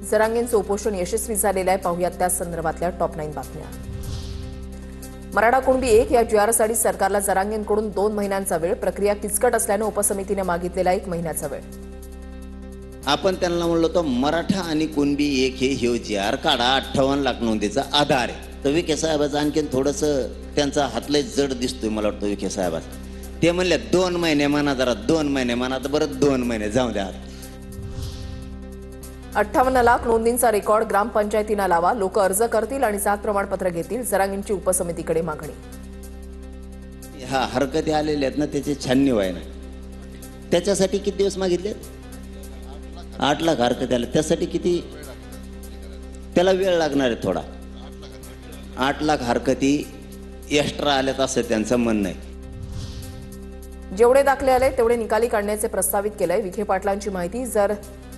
जरांगेंचं उपोषण यशस्वी झालेलं आहे. पाहूयात त्या संदर्भातल्या टॉप 9 बातम्या. मराठा कुणबी 1 या जीआरसाठी सरकारला जरांगेंकडून 2 महिन्यांचा वेळ. प्रक्रिया किचकट असल्याने उपसमितीने मागितलेला 1 महिन्याचा वेळ. आपण त्यांना म्हणलो होतं मराठा आणि कुणबी 1 हे ह्यो जीआर काढा, 58 लाख नोंदीचा आधार आहे. तर विखे साहेबाचं आणखीन थोडंसं त्यांचा हातलय जड दिसतोय मला वाटतं विखे साहेबाचा. ते म्हणले 2 महिने म्हणा, जरा 2 महिने म्हणा, तर बरं 2 महिने जाऊ द्या. 58 लाख नोंदींचा रेकॉर्ड ग्रामपंचायतींना लावा. लोक अर्ज करतील आणि जात प्रमाणपत्र घेतील. जरांगेंची उपसमितीकडे मागणी. हा हरकती आलेल्या आहेत ना, त्याची छाननी व्हाय ना. त्याच्यासाठी किती दिवस मागितले? 8 लाख हरकती आल्या. त्यासाठी किती त्याला वेळ लागणार आहे? थोडा. 8 लाख हरकती एक्स्ट्रा आल्यात असं त्यांचं म्हणणं आहे. जेवढे दाखले आले तेवढे निकाली काढण्याचे प्रस्तावित केलंय. विखे पाटलांची माहिती.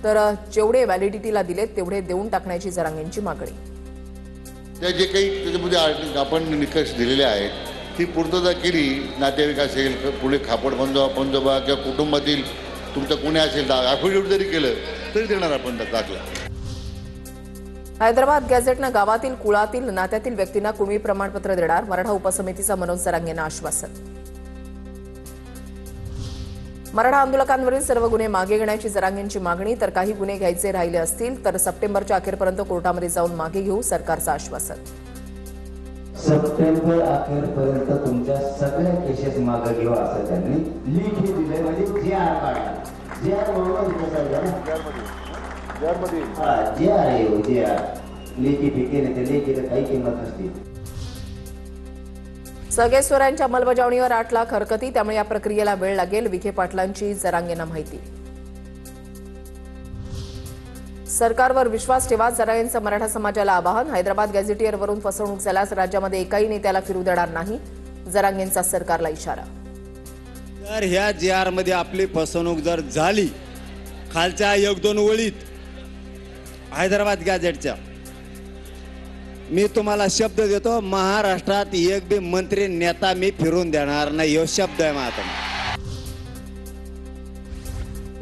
तर जेवढे व्हॅलिडिटीला दिलेत तेवढे देऊन टाकण्याची जरांगेंची मागणी. त्या जे काही त्याच्यामध्ये आपण निकष दिलेले आहेत ती पूर्तता केली, नातेवाईक असेल, पुढे खापड बंधोबा किंवा कुटुंबातील तुमचं कोणी असेल, ॲफिडेव्हिट जरी केलं तरी देणार आपण दाखला. हैदराबाद गॅझेटनं गावातील कुळातील नात्यातील व्यक्तींना कुणबी प्रमाणपत्र देणार. मराठा उपसमितीचा मनोज जरांगेंना आश्वासन. मराठा आंदोलकांवरील सर्व गुन्हे मागे घेण्याची जरांगेंची मागणी. तर काही गुन्हे घ्यायचे राहिले असतील तर सप्टेंबरच्या अखेरपर्यंत कोर्टामध्ये जाऊन मागे घेऊ, सरकारचं आश्वासन. सप्टेंबर अखेरपर्यंत तुमच्या सगळ्या केसेस मागे घेऊ असं त्यांनी लिखी दिले. म्हणजे जे आर काढला, जे R J R J R लेखी पिकेने ते लेखीला काही किंमत नसते. सगेश्वरांच्या अंमलबजावणीवर 8 लाख हरकती, त्यामुळे या प्रक्रियेला वेळ लागेल. विखे पाटलांची जरांगेंना माहिती. सरकारवर विश्वास ठेवा, जरांगेंचं मराठा समाजाला आवाहन. हैदराबाद गॅझेटियरवरून फसवणूक झाल्यास राज्यामध्ये एकाही नेत्याला फिरू देणार नाही, जरांगेंचा सरकारला इशारा. तर ह्या जीआर मध्ये आपली फसवणूक जर झाली, खालच्या 1-2 ओळीत हैदराबाद गॅझेटच्या, मी तुम्हाला शब्द देतो, महाराष्ट्रात एक बी मंत्री नेता मी फिरून देणार नाही, हा शब्द आहे माझा.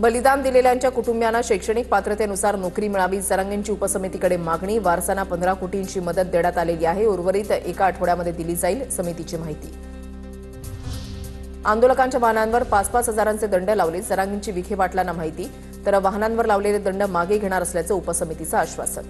बलिदान दिलेल्यांच्या कुटुंबियांना शैक्षणिक पात्रतेनुसार नोकरी मिळावी, जरांगेंची उपसमितीकडे मागणी. वारसांना 15 कोटींची मदत देण्यात आलेली आहे. उर्वरित एका आठवड्यामध्ये दिली जाईल, समितीची माहिती. आंदोलकांच्या वाहनांवर 5-5 हजारांचे दंड लावले, जरांगेंची विखे पाटलांना माहिती. तर वाहनांवर लावलेले दंड मागे घेणार असल्याचं उपसमितीचं आश्वासन.